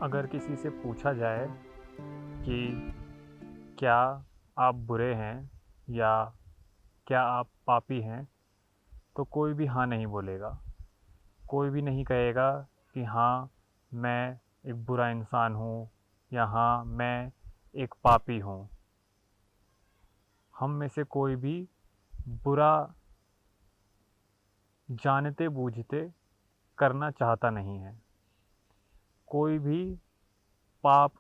अगर किसी से पूछा जाए कि क्या आप बुरे हैं या क्या आप पापी हैं, तो कोई भी हाँ नहीं बोलेगा। कोई भी नहीं कहेगा कि हाँ, मैं एक बुरा इंसान हूँ या हाँ, मैं एक पापी हूँ। हम में से कोई भी बुरा जानते बूझते करना चाहता नहीं है। कोई भी पाप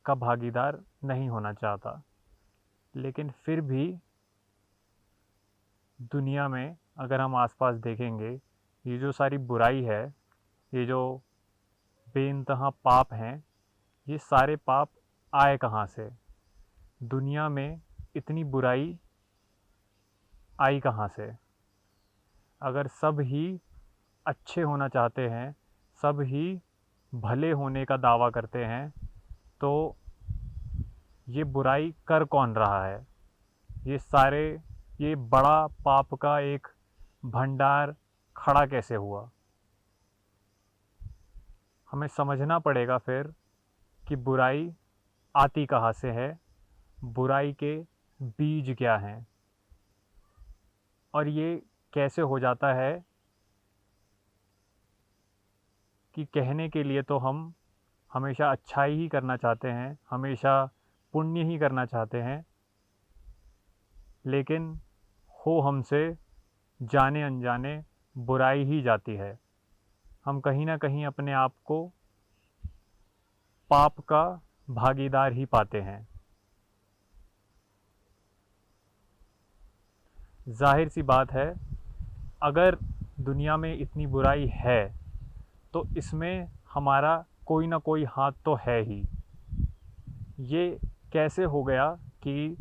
का भागीदार नहीं होना चाहता। लेकिन फिर भी दुनिया में अगर हम आसपास देखेंगे, ये जो सारी बुराई है, ये जो बेइंतहा पाप हैं, ये सारे पाप आए कहाँ से? दुनिया में इतनी बुराई आई कहाँ से? अगर सब ही अच्छे होना चाहते हैं, सब ही भले होने का दावा करते हैं, तो ये बुराई कर कौन रहा है? ये सारे ये बड़ा पाप का एक भंडार खड़ा कैसे हुआ? हमें समझना पड़ेगा फिर कि बुराई आती कहाँ से है, बुराई के बीज क्या हैं, और ये कैसे हो जाता है कि कहने के लिए तो हम हमेशा अच्छाई ही करना चाहते हैं, हमेशा पुण्य ही करना चाहते हैं, लेकिन हो हमसे जाने अनजाने बुराई ही जाती है। हम कहीं ना कहीं अपने आप को पाप का भागीदार ही पाते हैं। जाहिर सी बात है, अगर दुनिया में इतनी बुराई है तो इसमें हमारा कोई ना कोई हाथ तो है ही। ये कैसे हो गया कि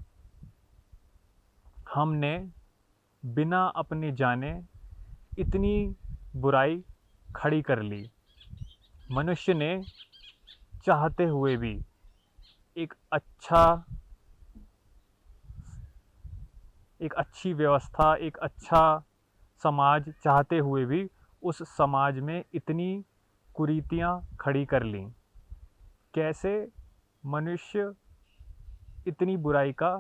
हमने बिना अपने जाने इतनी बुराई खड़ी कर ली? मनुष्य ने चाहते हुए भी एक अच्छा एक अच्छी व्यवस्था, एक अच्छा समाज चाहते हुए भी उस समाज में इतनी कुरीतियाँ खड़ी कर लीं। कैसे मनुष्य इतनी बुराई का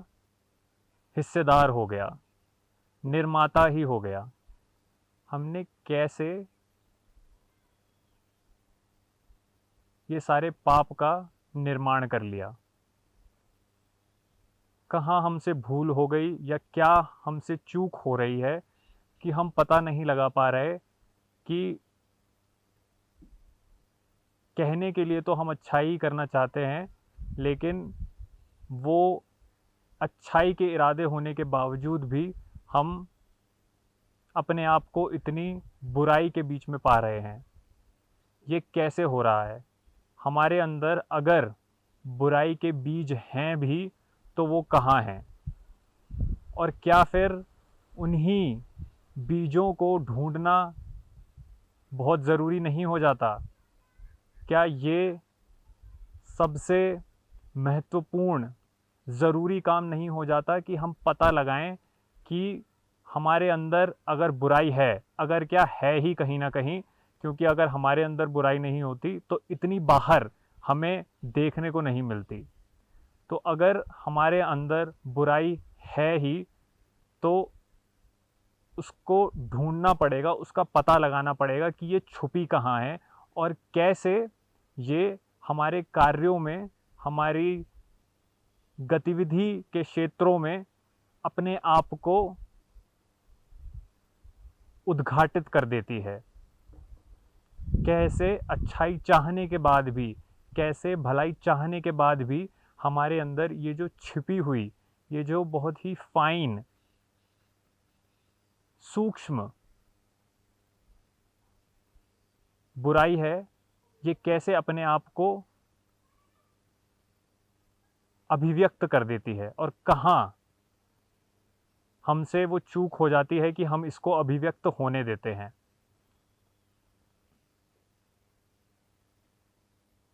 हिस्सेदार हो गया, निर्माता ही हो गया? हमने कैसे ये सारे पाप का निर्माण कर लिया? कहाँ हमसे भूल हो गई या क्या हमसे चूक हो रही है कि हम पता नहीं लगा पा रहे कि कहने के लिए तो हम अच्छाई करना चाहते हैं, लेकिन वो अच्छाई के इरादे होने के बावजूद भी हम अपने आप को इतनी बुराई के बीच में पा रहे हैं। ये कैसे हो रहा है? हमारे अंदर अगर बुराई के बीज हैं भी तो वो कहाँ हैं? और क्या फिर उन्हीं बीजों को ढूंढना बहुत ज़रूरी नहीं हो जाता? क्या ये सबसे महत्वपूर्ण ज़रूरी काम नहीं हो जाता कि हम पता लगाएं कि हमारे अंदर अगर बुराई है, अगर क्या है ही कहीं ना कहीं? क्योंकि अगर हमारे अंदर बुराई नहीं होती तो इतनी बाहर हमें देखने को नहीं मिलती। तो अगर हमारे अंदर बुराई है ही तो उसको ढूंढना पड़ेगा, उसका पता लगाना पड़ेगा कि ये छुपी कहाँ है और कैसे ये हमारे कार्यों में, हमारी गतिविधि के क्षेत्रों में अपने आप को उद्घाटित कर देती है। कैसे अच्छाई चाहने के बाद भी, कैसे भलाई चाहने के बाद भी हमारे अंदर ये जो छिपी हुई, ये जो बहुत ही फाइन, सूक्ष्म बुराई है, ये कैसे अपने आप को अभिव्यक्त कर देती है और कहाँ हमसे वो चूक हो जाती है कि हम इसको अभिव्यक्त होने देते हैं।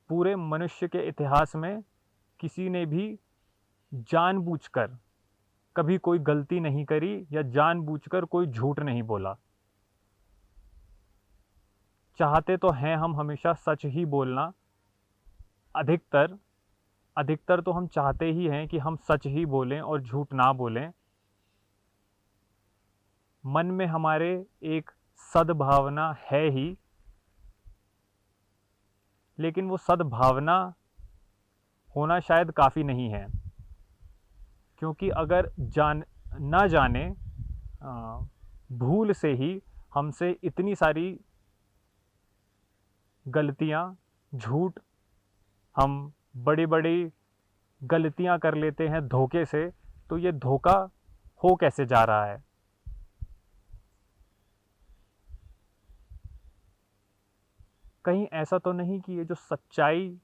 पूरे मनुष्य के इतिहास में किसी ने भी जानबूझकर कभी कोई गलती नहीं करी या जानबूझकर कोई झूठ नहीं बोला। चाहते तो हैं हम हमेशा सच ही बोलना, अधिकतर अधिकतर तो हम चाहते ही हैं कि हम सच ही बोलें और झूठ ना बोलें। मन में हमारे एक सद्भावना है ही, लेकिन वो सद्भावना होना शायद काफ़ी नहीं है, क्योंकि अगर ना जाने भूल से ही हमसे इतनी सारी गलतियाँ, झूठ, हम बड़ी-बड़ी गलतियाँ कर लेते हैं धोखे से, तो ये धोखा हो कैसे जा रहा है? कहीं ऐसा तो नहीं कि ये जो सच्चाई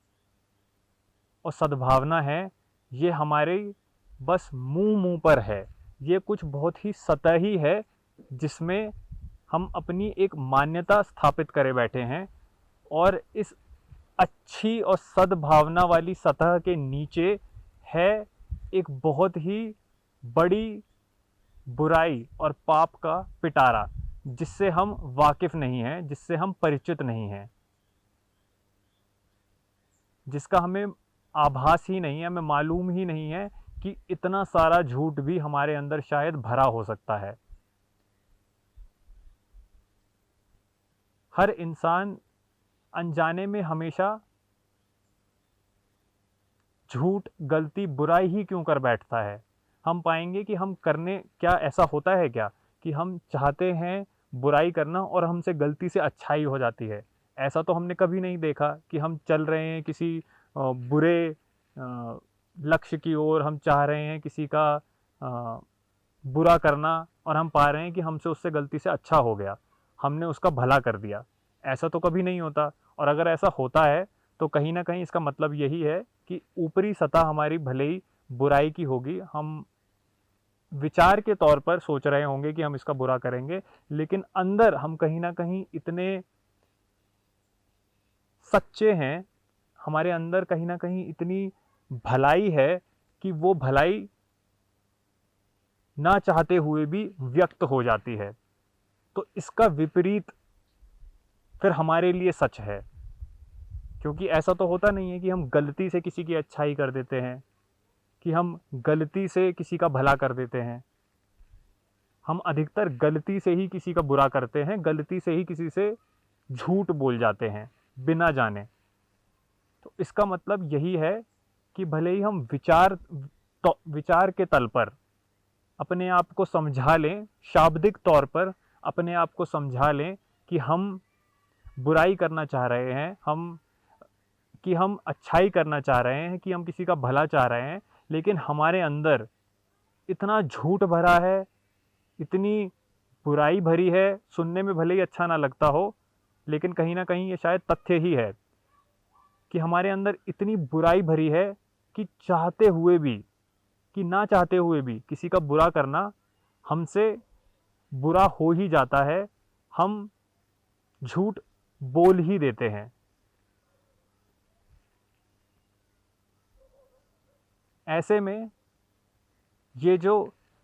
और सद्भावना है, ये हमारे बस मुँह पर है। ये कुछ बहुत ही सतही है, जिसमें हम अपनी एक मान्यता स्थापित करे बैठे हैं, और इस अच्छी और सद्भावना वाली सतह के नीचे है एक बहुत ही बड़ी बुराई और पाप का पिटारा, जिससे हम वाकिफ़ नहीं हैं, जिससे हम परिचित नहीं हैं, जिसका हमें आभास ही नहीं है, हमें मालूम ही नहीं है कि इतना सारा झूठ भी हमारे अंदर शायद भरा हो सकता है। हर इंसान अनजाने में हमेशा झूठ, गलती, बुराई ही क्यों कर बैठता है? हम पाएंगे कि हम करने क्या ऐसा होता है क्या कि हम चाहते हैं बुराई करना और हमसे गलती से अच्छाई हो जाती है? ऐसा तो हमने कभी नहीं देखा कि हम चल रहे हैं किसी बुरे लक्ष्य की ओर, हम चाह रहे हैं किसी का बुरा करना, और हम पा रहे हैं कि हमसे उससे गलती से अच्छा हो गया, हमने उसका भला कर दिया। ऐसा तो कभी नहीं होता। और अगर ऐसा होता है तो कहीं ना कहीं इसका मतलब यही है कि ऊपरी सतह हमारी भले ही बुराई की होगी, हम विचार के तौर पर सोच रहे होंगे कि हम इसका बुरा करेंगे, लेकिन अंदर हम कहीं ना कहीं इतने सच्चे हैं, हमारे अंदर कहीं ना कहीं इतनी भलाई है कि वो भलाई ना चाहते हुए भी व्यक्त हो जाती है। तो इसका विपरीत फिर हमारे लिए सच है, क्योंकि ऐसा तो होता नहीं है कि हम गलती से किसी की अच्छाई कर देते हैं, कि हम गलती से किसी का भला कर देते हैं। हम अधिकतर गलती से ही किसी का बुरा करते हैं, गलती से ही किसी से झूठ बोल जाते हैं बिना जाने। तो इसका मतलब यही है कि भले ही हम विचार के तल पर अपने आप को समझा लें, शाब्दिक तौर पर अपने आप को समझा लें कि हम बुराई करना चाह रहे हैं, हम अच्छाई करना चाह रहे हैं, कि हम किसी का भला चाह रहे हैं, लेकिन हमारे अंदर इतना झूठ भरा है, इतनी बुराई भरी है। सुनने में भले ही अच्छा ना लगता हो, लेकिन कहीं ना कहीं ये शायद तथ्य ही है कि हमारे अंदर इतनी बुराई भरी है कि चाहते हुए भी, कि ना चाहते हुए भी किसी का बुरा करना हमसे बुरा हो ही जाता है। हम झूठ बोल ही देते हैं। ऐसे में ये जो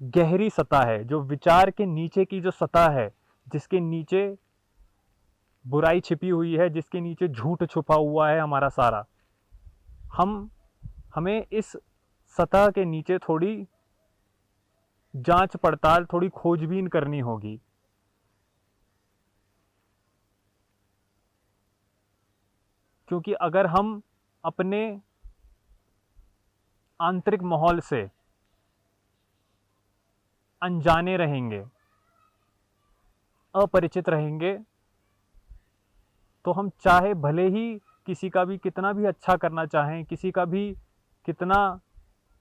गहरी सतह है, जो विचार के नीचे की जो सतह है, जिसके नीचे बुराई छिपी हुई है, जिसके नीचे झूठ छुपा हुआ है हमारा सारा, हमें इस सतह के नीचे थोड़ी जांच पड़ताल, थोड़ी खोजबीन करनी होगी। क्योंकि अगर हम अपने आंतरिक माहौल से अनजाने रहेंगे, अपरिचित रहेंगे, तो हम चाहे भले ही किसी का भी कितना भी अच्छा करना चाहें, किसी का भी कितना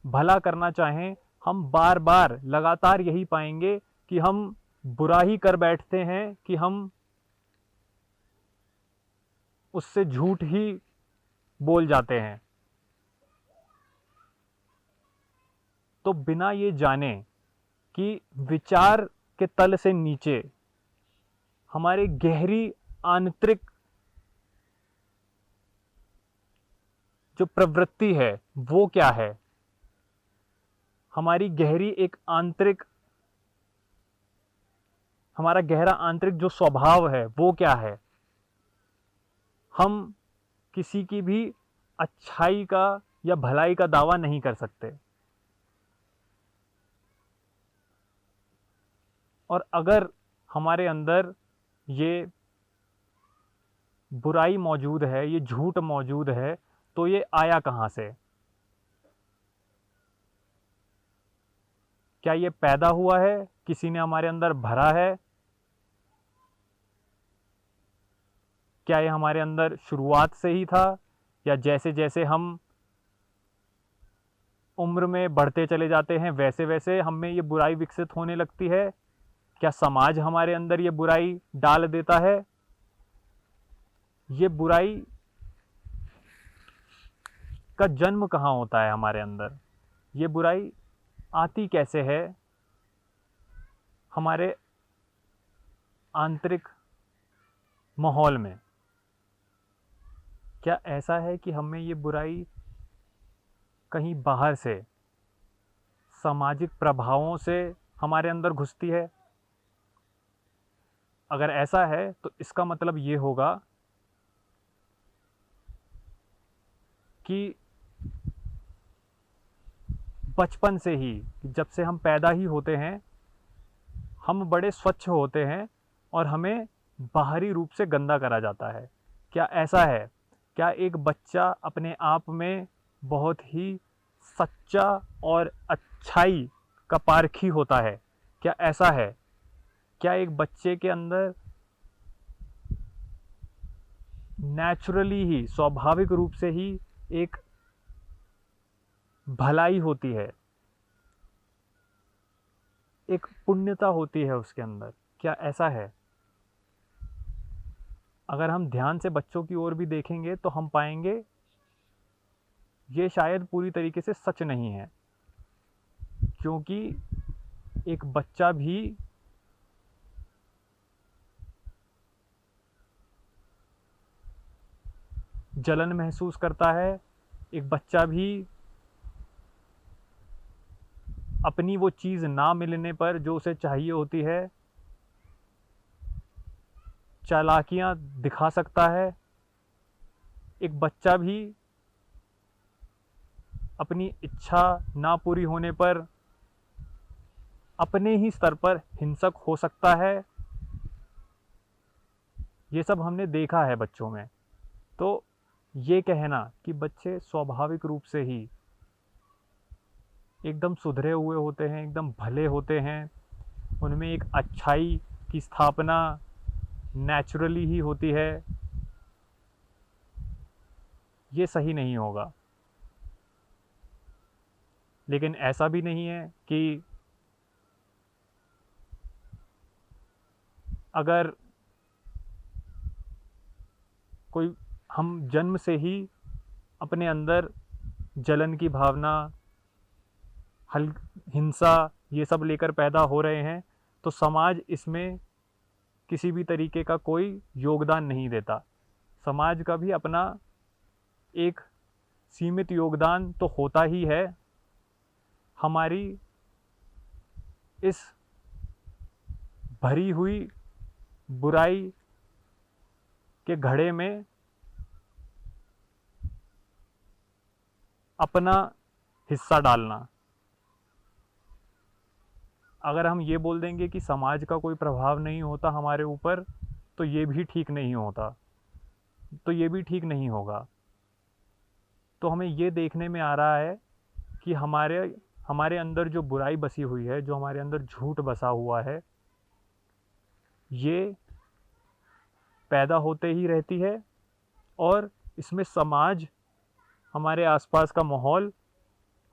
भला करना चाहें, हम बार बार लगातार यही पाएंगे कि हम बुरा ही कर बैठते हैं, कि हम उससे झूठ ही बोल जाते हैं। तो बिना ये जाने कि विचार के तल से नीचे हमारी गहरी आंतरिक जो प्रवृत्ति है वो क्या है, हमारी गहरी एक आंतरिक, हमारा गहरा आंतरिक जो स्वभाव है वो क्या है, हम किसी की भी अच्छाई का या भलाई का दावा नहीं कर सकते। और अगर हमारे अंदर ये बुराई मौजूद है, ये झूठ मौजूद है, तो ये आया कहाँ से? क्या ये पैदा हुआ है, किसी ने हमारे अंदर भरा है? क्या ये हमारे अंदर शुरुआत से ही था, या जैसे जैसे हम उम्र में बढ़ते चले जाते हैं वैसे वैसे हम में ये बुराई विकसित होने लगती है? क्या समाज हमारे अंदर ये बुराई डाल देता है? ये बुराई का जन्म कहाँ होता है हमारे अंदर? ये बुराई आती कैसे है हमारे आंतरिक माहौल में? क्या ऐसा है कि हमें ये बुराई कहीं बाहर से सामाजिक प्रभावों से हमारे अंदर घुसती है? अगर ऐसा है तो इसका मतलब ये होगा कि बचपन से ही, जब से हम पैदा ही होते हैं, हम बड़े स्वच्छ होते हैं और हमें बाहरी रूप से गंदा करा जाता है। क्या ऐसा है? क्या एक बच्चा अपने आप में बहुत ही सच्चा और अच्छाई का पारखी होता है? क्या ऐसा है? क्या एक बच्चे के अंदर नेचुरली ही, स्वाभाविक रूप से ही एक भलाई होती है, एक पुण्यता होती है उसके अंदर? क्या ऐसा है? अगर हम ध्यान से बच्चों की ओर भी देखेंगे तो हम पाएंगे ये शायद पूरी तरीके से सच नहीं है, क्योंकि एक बच्चा भी जलन महसूस करता है, एक बच्चा भी अपनी वो चीज़ ना मिलने पर जो उसे चाहिए होती है चालाकियाँ दिखा सकता है। एक बच्चा भी अपनी इच्छा ना पूरी होने पर अपने ही स्तर पर हिंसक हो सकता है। ये सब हमने देखा है बच्चों में। तो ये कहना कि बच्चे स्वाभाविक रूप से ही एकदम सुधरे हुए होते हैं, एकदम भले होते हैं, उनमें एक अच्छाई की स्थापना नेचुरली ही होती है, ये सही नहीं होगा। लेकिन ऐसा भी नहीं है कि अगर कोई, हम जन्म से ही अपने अंदर जलन की भावना, हल हिंसा, ये सब लेकर पैदा हो रहे हैं, तो समाज इसमें किसी भी तरीके का कोई योगदान नहीं देता। समाज का भी अपना एक सीमित योगदान तो होता ही है। हमारी इस भरी हुई बुराई के घड़े में अपना हिस्सा डालना। अगर हम ये बोल देंगे कि समाज का कोई प्रभाव नहीं होता हमारे ऊपर, तो ये भी ठीक नहीं होता, तो ये भी ठीक नहीं होगा। तो हमें ये देखने में आ रहा है कि हमारे हमारे अंदर जो बुराई बसी हुई है, जो हमारे अंदर झूठ बसा हुआ है, ये पैदा होते ही रहती है, और इसमें समाज, हमारे आसपास का माहौल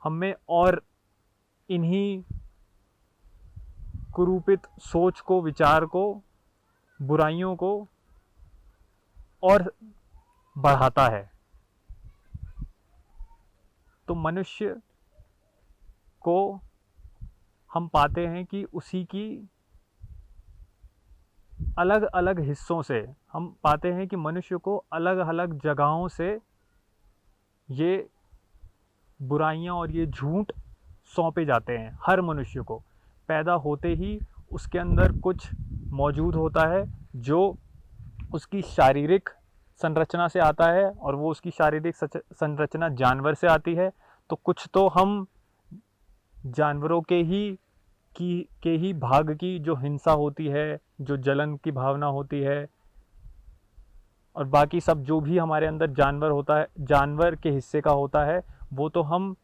हमें और इन्हीं कुरूपित सोच को, विचार को, बुराइयों को और बढ़ाता है। तो मनुष्य को हम पाते हैं कि उसी की अलग अलग हिस्सों से, हम पाते हैं कि मनुष्य को अलग अलग जगहों से ये बुराइयां और ये झूठ सौंपे जाते हैं। हर मनुष्य को पैदा होते ही उसके अंदर कुछ मौजूद होता है जो उसकी शारीरिक संरचना से आता है और वो उसकी शारीरिक संरचना जानवर से आती है, तो कुछ तो हम जानवरों के ही भाग की जो हिंसा होती है, जो जलन की भावना होती है, और बाकी सब जो भी हमारे अंदर जानवर होता है, जानवर के हिस्से का होता है, वो तो हम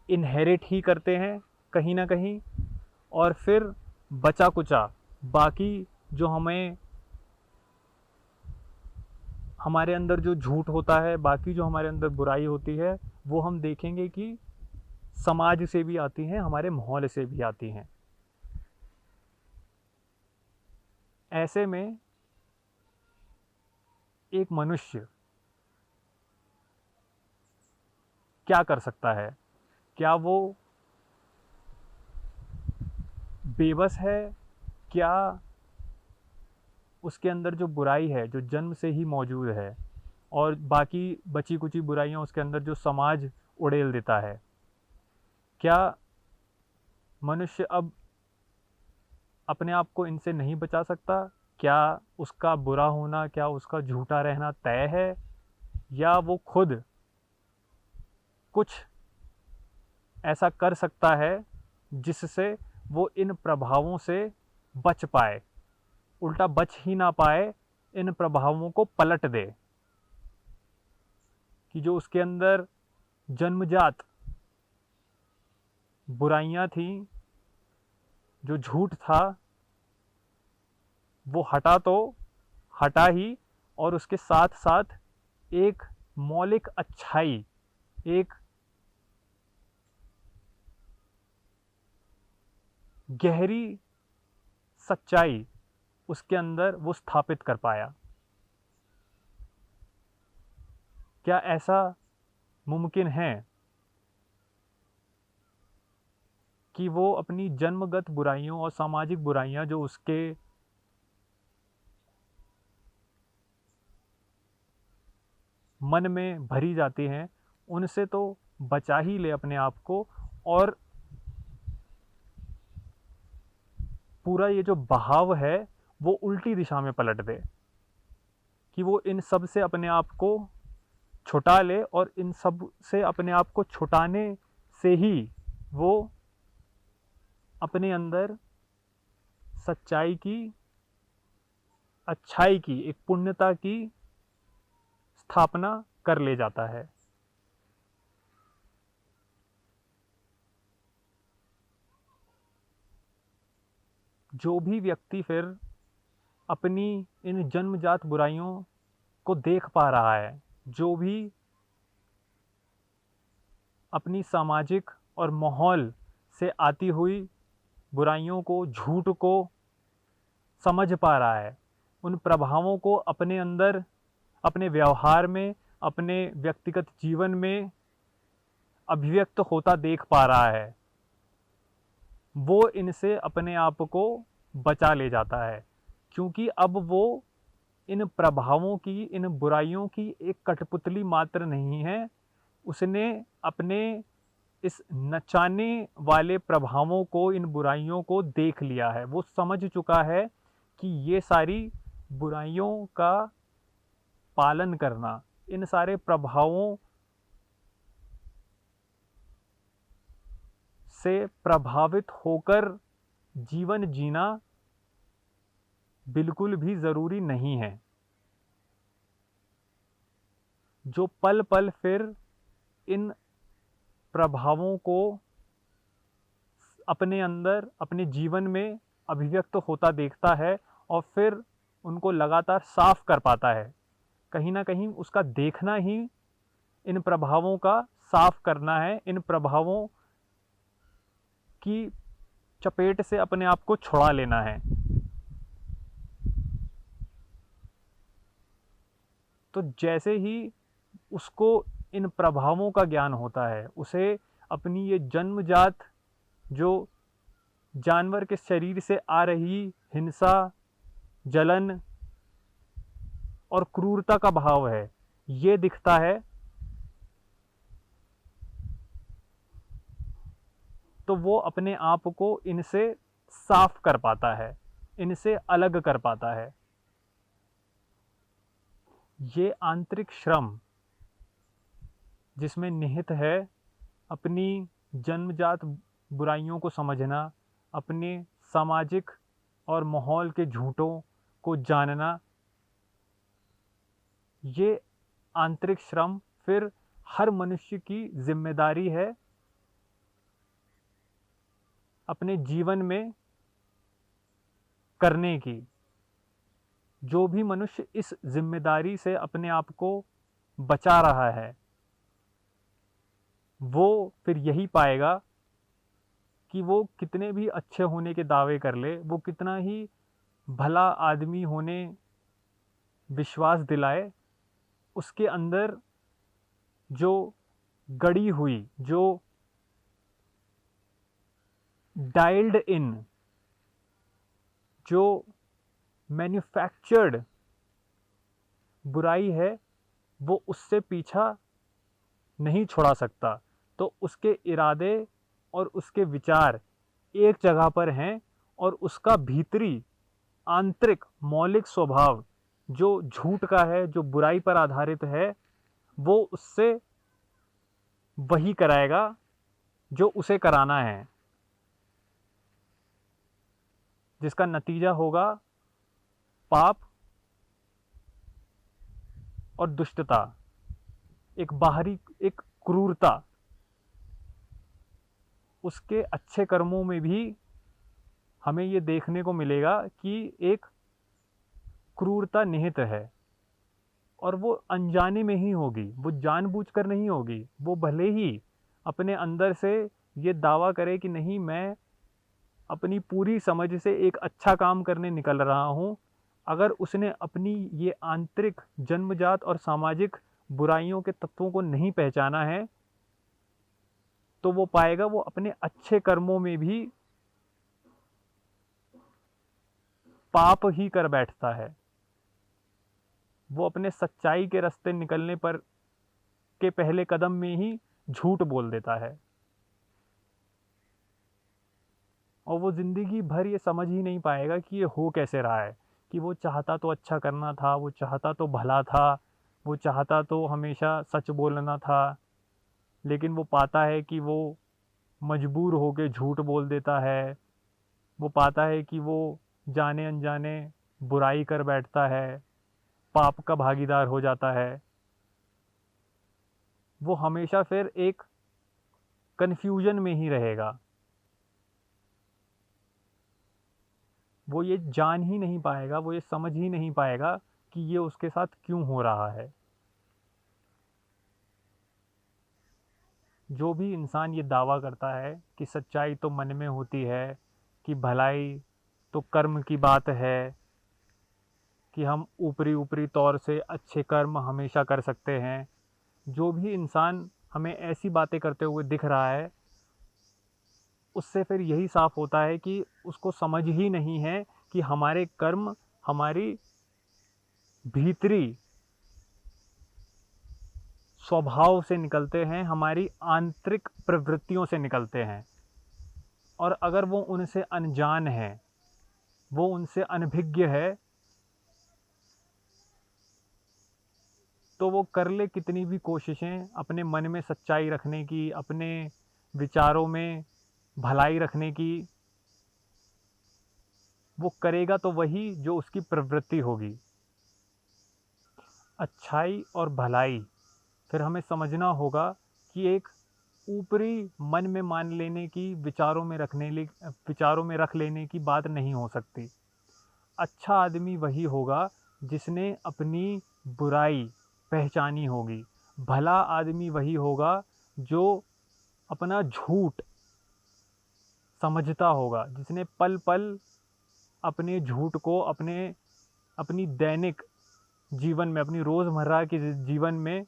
इनहेरिट ही करते हैं कहीं ना कहीं। और फिर बचा कुचा बाकी जो हमारे अंदर जो झूठ होता है, बाकी जो हमारे अंदर बुराई होती है, वो हम देखेंगे कि समाज से भी आती हैं, हमारे माहौल से भी आती हैं। ऐसे में एक मनुष्य क्या कर सकता है? क्या वो बेबस है? क्या उसके अंदर जो बुराई है, जो जन्म से ही मौजूद है, और बाकी बची कुची बुराइयां उसके अंदर जो समाज उड़ेल देता है, क्या मनुष्य अब अपने आप को इनसे नहीं बचा सकता? क्या उसका बुरा होना, क्या उसका झूठा रहना तय है, या वो खुद कुछ ऐसा कर सकता है जिससे वो इन प्रभावों से बच पाए? उल्टा बच ही ना पाए, इन प्रभावों को पलट दे, कि जो उसके अंदर जन्मजात बुराइयां थी, जो झूठ था, वो हटा तो हटा ही, और उसके साथ साथ एक मौलिक अच्छाई, एक गहरी सच्चाई उसके अंदर वो स्थापित कर पाया। क्या ऐसा मुमकिन है कि वो अपनी जन्मगत बुराइयों और सामाजिक बुराइयां जो उसके मन में भरी जाती हैं, उनसे तो बचा ही ले अपने आप को, और पूरा ये जो बहाव है वो उल्टी दिशा में पलट दे, कि वो इन सब से अपने आप को छुटा ले, और इन सब से अपने आप को छुटाने से ही वो अपने अंदर सच्चाई की, अच्छाई की, एक पुण्यता की स्थापना कर ले जाता है। जो भी व्यक्ति फिर अपनी इन जन्मजात बुराइयों को देख पा रहा है, जो भी अपनी सामाजिक और माहौल से आती हुई बुराइयों को, झूठ को समझ पा रहा है, उन प्रभावों को अपने अंदर, अपने व्यवहार में, अपने व्यक्तिगत जीवन में अभिव्यक्त होता देख पा रहा है, वो इनसे अपने आप को बचा ले जाता है। क्योंकि अब वो इन प्रभावों की, इन बुराइयों की एक कठपुतली मात्र नहीं है, उसने अपने इस नचाने वाले प्रभावों को, इन बुराइयों को देख लिया है। वो समझ चुका है कि ये सारी बुराइयों का पालन करना, इन सारे प्रभावों से प्रभावित होकर जीवन जीना बिल्कुल भी ज़रूरी नहीं है। जो पल पल फिर इन प्रभावों को अपने अंदर, अपने जीवन में अभिव्यक्त होता देखता है, और फिर उनको लगातार साफ कर पाता है। कहीं ना कहीं उसका देखना ही इन प्रभावों का साफ करना है, इन प्रभावों की चपेट से अपने आप को छुड़ा लेना है। तो जैसे ही उसको इन प्रभावों का ज्ञान होता है, उसे अपनी ये जन्मजात जो जानवर के शरीर से आ रही हिंसा, जलन और क्रूरता का भाव है, ये दिखता है, तो वो अपने आप को इनसे साफ कर पाता है, इनसे अलग कर पाता है। ये आंतरिक श्रम जिसमें निहित है अपनी जन्मजात बुराइयों को समझना, अपने सामाजिक और माहौल के झूठों को जानना, ये आंतरिक श्रम फिर हर मनुष्य की जिम्मेदारी है अपने जीवन में करने की। जो भी मनुष्य इस जिम्मेदारी से अपने आप को बचा रहा है वो फिर यही पाएगा कि वो कितने भी अच्छे होने के दावे कर ले, वो कितना ही भला आदमी होने विश्वास दिलाए, उसके अंदर जो गड़ी हुई, जो डायल्ड इन, जो मैन्युफैक्चर्ड बुराई है वो उससे पीछा नहीं छुड़ा सकता। तो उसके इरादे और उसके विचार एक जगह पर हैं और उसका भीतरी आंतरिक मौलिक स्वभाव जो झूठ का है, जो बुराई पर आधारित है, वो उससे वही कराएगा जो उसे कराना है, जिसका नतीजा होगा पाप और दुष्टता, एक बाहरी एक क्रूरता। उसके अच्छे कर्मों में भी हमें ये देखने को मिलेगा कि एक क्रूरता निहित है और वो अनजाने में ही होगी, वो जानबूझकर नहीं होगी। वो भले ही अपने अंदर से ये दावा करे कि नहीं, मैं अपनी पूरी समझ से एक अच्छा काम करने निकल रहा हूँ, अगर उसने अपनी ये आंतरिक जन्मजात और सामाजिक बुराइयों के तत्वों को नहीं पहचाना है तो वो पाएगा वो अपने अच्छे कर्मों में भी पाप ही कर बैठता है। वो अपने सच्चाई के रास्ते निकलने पर के पहले कदम में ही झूठ बोल देता है और वो ज़िंदगी भर ये समझ ही नहीं पाएगा कि ये हो कैसे रहा है, कि वो चाहता तो अच्छा करना था, वो चाहता तो भला था, वो चाहता तो हमेशा सच बोलना था, लेकिन वो पाता है कि वो मजबूर होके झूठ बोल देता है। वो पाता है कि वो जाने अनजाने बुराई कर बैठता है, पाप का भागीदार हो जाता है। वो हमेशा फिर एक कन्फ्यूजन में ही रहेगा। वो ये जान ही नहीं पाएगा, वो ये समझ ही नहीं पाएगा कि ये उसके साथ क्यों हो रहा है। जो भी इंसान ये दावा करता है कि सच्चाई तो मन में होती है, कि भलाई तो कर्म की बात है, कि हम ऊपरी ऊपरी तौर से अच्छे कर्म हमेशा कर सकते हैं, जो भी इंसान हमें ऐसी बातें करते हुए दिख रहा है, उससे फिर यही साफ होता है कि उसको समझ ही नहीं है कि हमारे कर्म हमारी भीतरी स्वभाव से निकलते हैं, हमारी आंतरिक प्रवृत्तियों से निकलते हैं। और अगर वो उनसे अनजान है, वो उनसे अनभिज्ञ है, तो वो कर ले कितनी भी कोशिशें अपने मन में सच्चाई रखने की, अपने विचारों में भलाई रखने की, वो करेगा तो वही जो उसकी प्रवृत्ति होगी। अच्छाई और भलाई फिर हमें समझना होगा कि एक ऊपरी मन में मान लेने की, विचारों में रख लेने की बात नहीं हो सकती। अच्छा आदमी वही होगा जिसने अपनी बुराई पहचानी होगी। भला आदमी वही होगा जो अपना झूठ समझता होगा, जिसने पल पल अपने झूठ को अपनी दैनिक जीवन में, अपनी रोज़मर्रा के जीवन में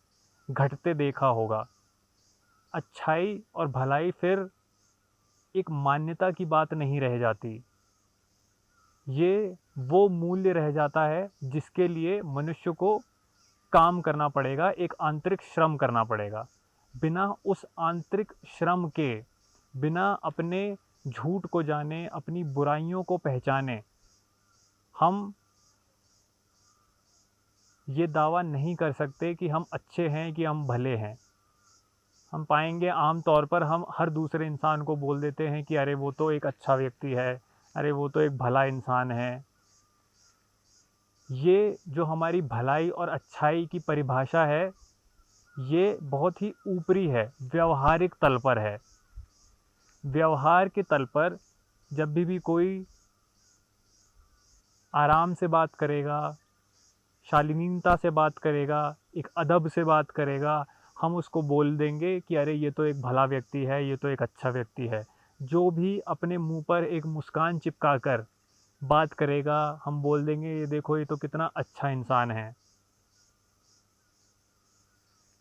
घटते देखा होगा। अच्छाई और भलाई फिर एक मान्यता की बात नहीं रह जाती, ये वो मूल्य रह जाता है जिसके लिए मनुष्य को काम करना पड़ेगा, एक आंतरिक श्रम करना पड़ेगा। बिना उस आंतरिक श्रम के, बिना अपने झूठ को जाने, अपनी बुराइयों को पहचाने, हम ये दावा नहीं कर सकते कि हम अच्छे हैं कि हम भले हैं। हम पाएंगे आम तौर पर हम हर दूसरे इंसान को बोल देते हैं कि अरे वो तो एक अच्छा व्यक्ति है, अरे वो तो एक भला इंसान है। ये जो हमारी भलाई और अच्छाई की परिभाषा है, ये बहुत ही ऊपरी है, व्यवहारिक तल पर है। व्यवहार के तल पर जब भी कोई आराम से बात करेगा, शालीनता से बात करेगा, एक अदब से बात करेगा, हम उसको बोल देंगे कि अरे ये तो एक भला व्यक्ति है, ये तो एक अच्छा व्यक्ति है। जो भी अपने मुंह पर एक मुस्कान चिपका कर बात करेगा, हम बोल देंगे ये देखो ये तो कितना अच्छा इंसान है।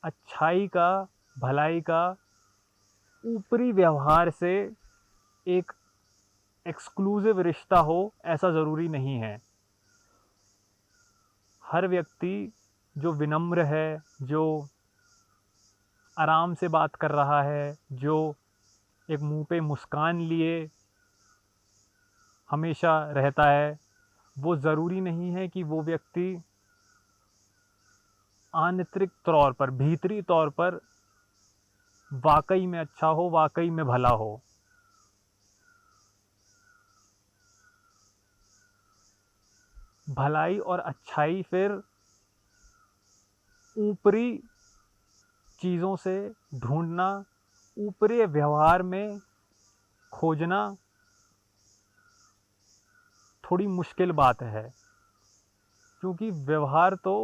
अच्छाई का, भलाई का ऊपरी व्यवहार से एक एक्सक्लूसिव रिश्ता हो ऐसा ज़रूरी नहीं है। हर व्यक्ति जो विनम्र है, जो आराम से बात कर रहा है, जो एक मुंह पे मुस्कान लिए हमेशा रहता है, वो ज़रूरी नहीं है कि वो व्यक्ति आंतरिक तौर पर, भीतरी तौर पर वाकई में अच्छा हो, वाकई में भला हो। भलाई और अच्छाई फिर ऊपरी चीज़ों से ढूंढना, ऊपरी व्यवहार में खोजना थोड़ी मुश्किल बात है, क्योंकि व्यवहार तो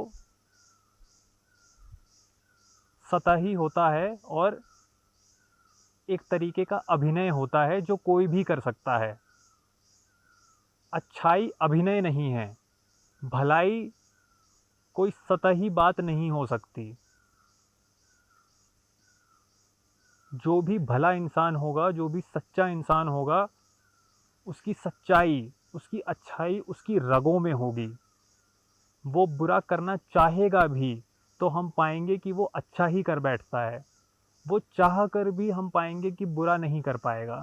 सतही होता है और एक तरीके का अभिनय होता है जो कोई भी कर सकता है। अच्छाई अभिनय नहीं है, भलाई कोई सतही बात नहीं हो सकती। जो भी भला इंसान होगा, जो भी सच्चा इंसान होगा, उसकी सच्चाई, उसकी अच्छाई उसकी रगों में होगी। वो बुरा करना चाहेगा भी तो हम पाएंगे कि वो अच्छा ही कर बैठता है। वो चाह कर भी हम पाएंगे कि बुरा नहीं कर पाएगा,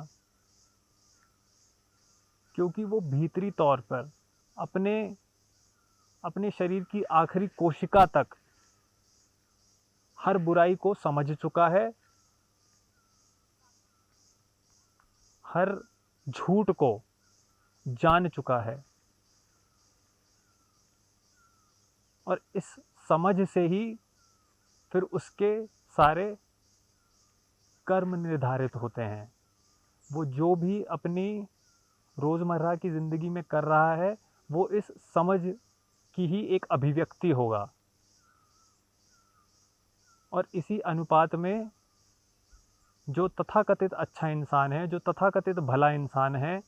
क्योंकि वो भीतरी तौर पर अपने अपने शरीर की आखिरी कोशिका तक हर बुराई को समझ चुका है, हर झूठ को जान चुका है, और इस समझ से ही फिर उसके सारे कर्म निर्धारित होते हैं। वो जो भी अपनी रोज़मर्रा की ज़िंदगी में कर रहा है, वो इस समझ की ही एक अभिव्यक्ति होगा। और इसी अनुपात में जो तथाकथित अच्छा इंसान है, जो तथाकथित भला इंसान है,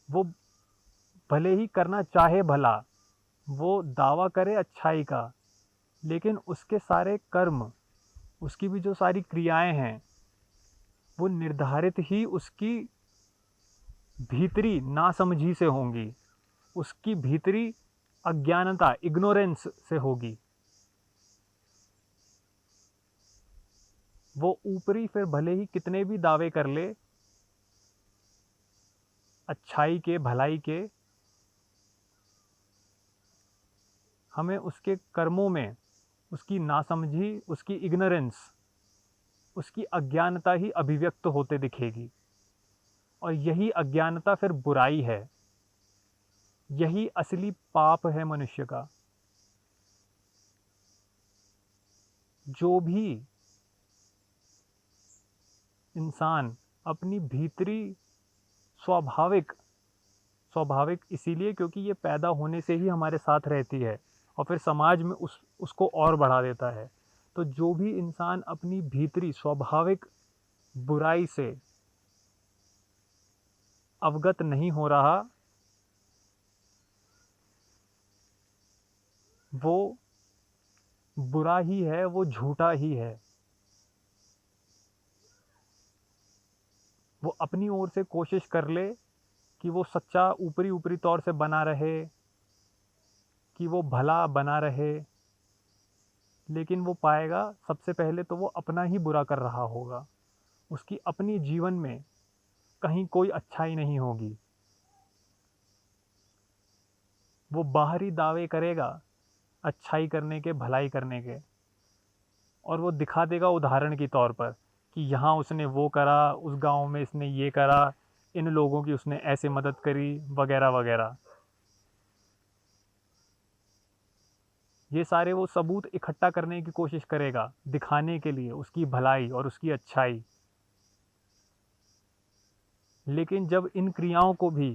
वो भले ही करना चाहे भला, वो दावा करे अच्छाई का, लेकिन उसके सारे कर्म, उसकी भी जो सारी क्रियाएं हैं, वो निर्धारित ही उसकी भीतरी नासमझी से होंगी, उसकी भीतरी अज्ञानता, इग्नोरेंस से होगी। वो ऊपरी फिर भले ही कितने भी दावे कर ले अच्छाई के, भलाई के, हमें उसके कर्मों में उसकी नासमझी, उसकी इग्नोरेंस, उसकी अज्ञानता ही अभिव्यक्त होते दिखेगी। और यही अज्ञानता फिर बुराई है, यही असली पाप है मनुष्य का। जो भी इंसान अपनी भीतरी स्वाभाविक, स्वाभाविक इसीलिए क्योंकि ये पैदा होने से ही हमारे साथ रहती है और फिर समाज में उसको और बढ़ा देता है। तो जो भी इंसान अपनी भीतरी स्वाभाविक बुराई से अवगत नहीं हो रहा, वो बुरा ही है, वो झूठा ही है। वो अपनी ओर से कोशिश कर ले कि वो सच्चा ऊपरी ऊपरी तौर से बना रहे, कि वो भला बना रहे, लेकिन वो पाएगा सबसे पहले तो वो अपना ही बुरा कर रहा होगा। उसकी अपनी जीवन में कहीं कोई अच्छाई नहीं होगी। वो बाहरी दावे करेगा अच्छाई करने के, भलाई करने के, और वो दिखा देगा उदाहरण के तौर पर कि यहाँ उसने वो करा, उस गांव में इसने ये करा, इन लोगों की उसने ऐसे मदद करी, वगैरह वगैरह। ये सारे वो सबूत इकट्ठा करने की कोशिश करेगा, दिखाने के लिए उसकी भलाई और उसकी अच्छाई। लेकिन जब इन क्रियाओं को भी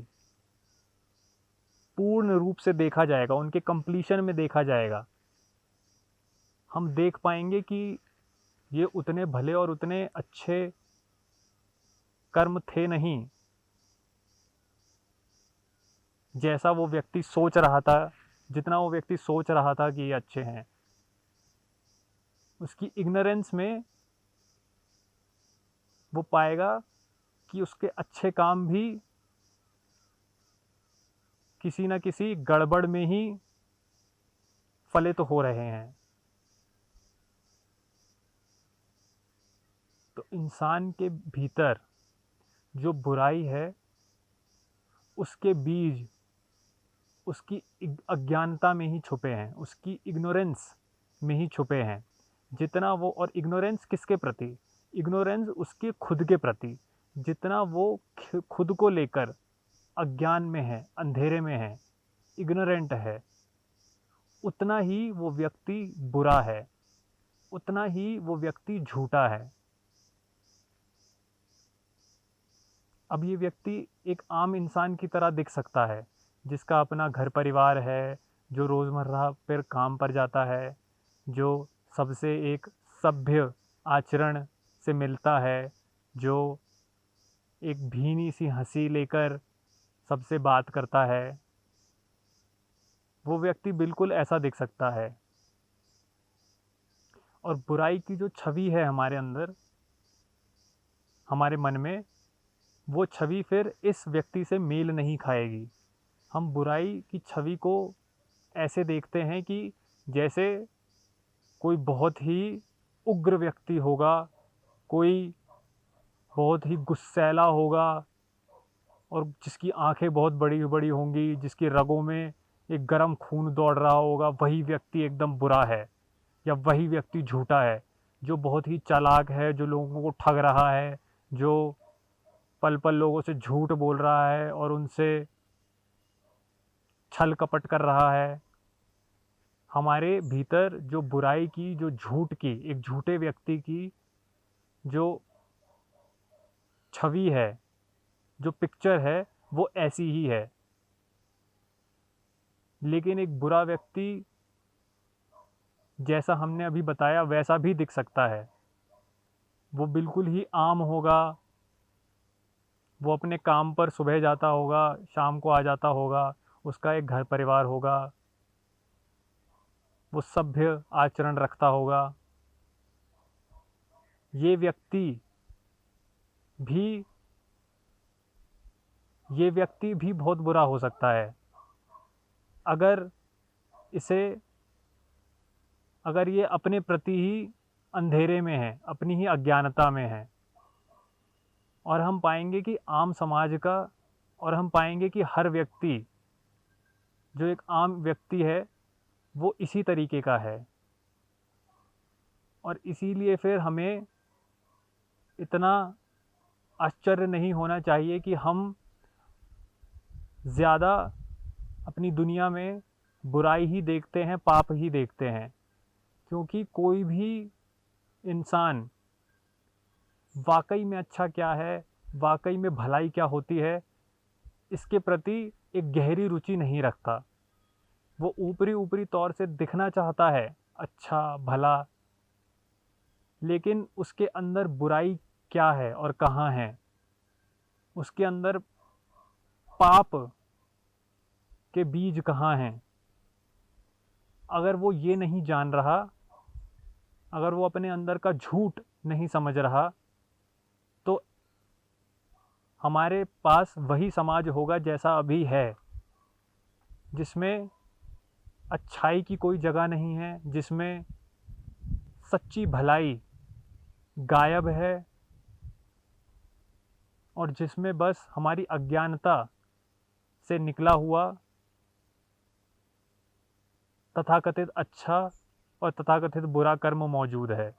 पूर्ण रूप से देखा जाएगा, उनके कंप्लीशन में देखा जाएगा, हम देख पाएंगे कि ये उतने भले और उतने अच्छे कर्म थे नहीं जैसा वो व्यक्ति सोच रहा था, जितना वो व्यक्ति सोच रहा था कि ये अच्छे हैं। उसकी इग्नोरेंस में वो पाएगा कि उसके अच्छे काम भी किसी न किसी गड़बड़ में ही फलित हो रहे हैं। तो इंसान के भीतर जो बुराई है, उसके बीज उसकी अज्ञानता में ही छुपे हैं, उसकी इग्नोरेंस में ही छुपे हैं। जितना वो, और इग्नोरेंस किसके प्रति? इग्नोरेंस उसके खुद के प्रति। जितना वो खुद को लेकर अज्ञान में है, अंधेरे में है, इग्नोरेंट है, उतना ही वो व्यक्ति बुरा है, उतना ही वो व्यक्ति झूठा है। अब ये व्यक्ति एक आम इंसान की तरह दिख सकता है, जिसका अपना घर परिवार है, जो रोज़मर्रा पर काम पर जाता है, जो सबसे एक सभ्य आचरण से मिलता है, जो एक भीनी सी हंसी लेकर सबसे बात करता है। वो व्यक्ति बिल्कुल ऐसा दिख सकता है। और बुराई की जो छवि है हमारे अंदर, हमारे मन में, वो छवि फिर इस व्यक्ति से मेल नहीं खाएगी। हम बुराई की छवि को ऐसे देखते हैं कि जैसे कोई बहुत ही उग्र व्यक्ति होगा, कोई बहुत ही गुस्सैला होगा, और जिसकी आंखें बहुत बड़ी बड़ी होंगी, जिसकी रगों में एक गर्म खून दौड़ रहा होगा, वही व्यक्ति एकदम बुरा है, या वही व्यक्ति झूठा है। जो बहुत ही चालाक है, जो लोगों को ठग रहा है, जो पल पल लोगों से झूठ बोल रहा है और उनसे छल कपट कर रहा है। हमारे भीतर जो बुराई की, जो झूठ की, एक झूठे व्यक्ति की जो छवि है, जो पिक्चर है, वो ऐसी ही है। लेकिन एक बुरा व्यक्ति, जैसा हमने अभी बताया, वैसा भी दिख सकता है। वो बिल्कुल ही आम होगा, वो अपने काम पर सुबह जाता होगा, शाम को आ जाता होगा, उसका एक घर परिवार होगा, वो सभ्य आचरण रखता होगा। ये व्यक्ति भी ये व्यक्ति भी बहुत बुरा हो सकता है अगर इसे अगर ये अपने प्रति ही अंधेरे में है, अपनी ही अज्ञानता में है। और हम पाएंगे कि आम समाज का, और हम पाएंगे कि हर व्यक्ति, जो एक आम व्यक्ति है, वो इसी तरीके का है। और इसीलिए फिर हमें इतना आश्चर्य नहीं होना चाहिए कि हम ज़्यादा अपनी दुनिया में बुराई ही देखते हैं, पाप ही देखते हैं। क्योंकि कोई भी इंसान वाकई में अच्छा क्या है, वाकई में भलाई क्या होती है, इसके प्रति एक गहरी रुचि नहीं रखता। वो ऊपरी ऊपरी तौर से दिखना चाहता है अच्छा, भला, लेकिन उसके अंदर बुराई क्या है और कहाँ है, उसके अंदर पाप के बीज कहाँ हैं, अगर वो ये नहीं जान रहा, अगर वो अपने अंदर का झूठ नहीं समझ रहा, तो हमारे पास वही समाज होगा जैसा अभी है, जिसमें अच्छाई की कोई जगह नहीं है, जिसमें सच्ची भलाई गायब है, और जिसमें बस हमारी अज्ञानता से निकला हुआ तथाकथित अच्छा और तथाकथित बुरा कर्म मौजूद है।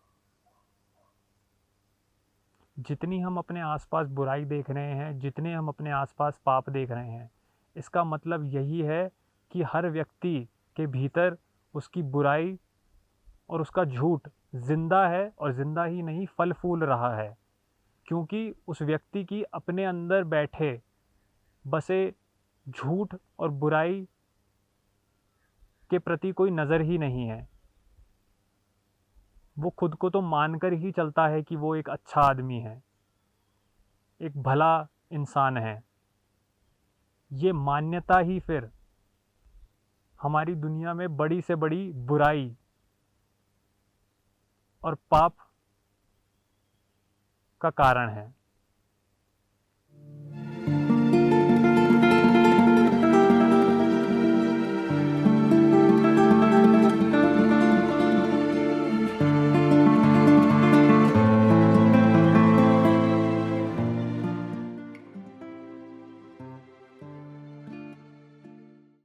जितनी हम अपने आसपास बुराई देख रहे हैं, जितने हम अपने आसपास पाप देख रहे हैं, इसका मतलब यही है कि हर व्यक्ति के भीतर उसकी बुराई और उसका झूठ जिंदा है, और जिंदा ही नहीं फल फूल रहा है, क्योंकि उस व्यक्ति की अपने अंदर बैठे बसे झूठ और बुराई के प्रति कोई नज़र ही नहीं है। वो खुद को तो मानकर ही चलता है कि वो एक अच्छा आदमी है, एक भला इंसान है। ये मान्यता ही फिर हमारी दुनिया में बड़ी से बड़ी बुराई और पाप का कारण है।